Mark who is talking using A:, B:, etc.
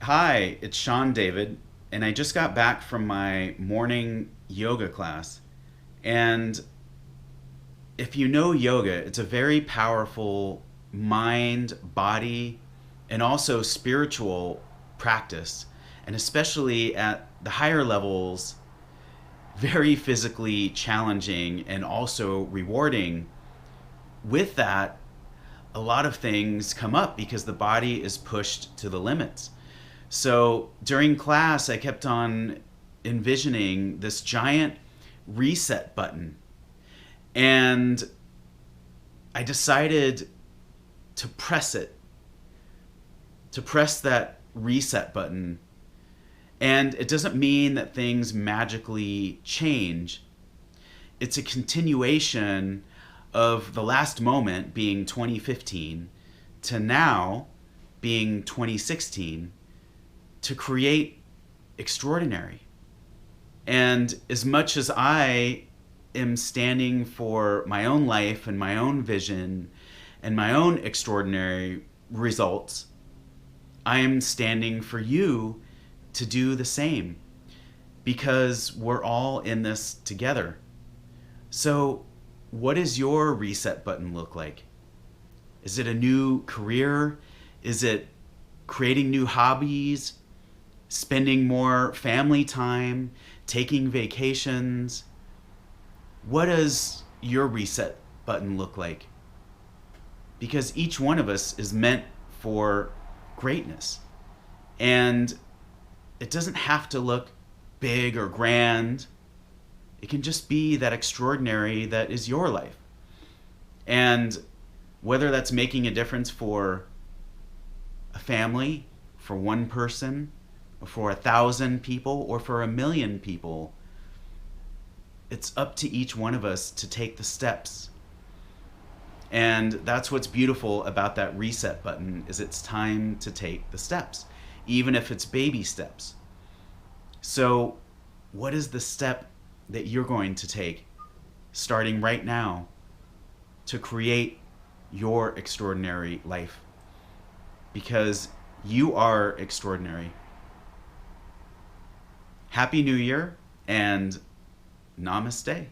A: Hi, it's Sean David, and I just got back from my morning yoga class. And if you know yoga, it's a very powerful mind, body, and also spiritual practice. And especially at the higher levels, very physically challenging and also rewarding. With that, a lot of things come up because the body is pushed to the limits. So during class, I kept on envisioning this giant reset button. And I decided to press it, to press that reset button. And it doesn't mean that things magically change. It's a continuation of the last moment being 2015 to now being 2016 to create extraordinary. And as much as I am standing for my own life and my own vision and my own extraordinary results, I am standing for you to do the same because we're all in this together. So, what does your reset button look like? Is it a new career? Is it creating new hobbies? Spending more family time? Taking vacations? What does your reset button look like? Because each one of us is meant for greatness. And it doesn't have to look big or grand. It can just be that extraordinary that is your life. And whether that's making a difference for a family, for one person, or for 1,000 people, or for 1,000,000 people, it's up to each one of us to take the steps. And that's what's beautiful about that reset button is it's time to take the steps, even if it's baby steps. So, what is the step that you're going to take starting right now to create your extraordinary life? Because you are extraordinary. Happy New Year and namaste.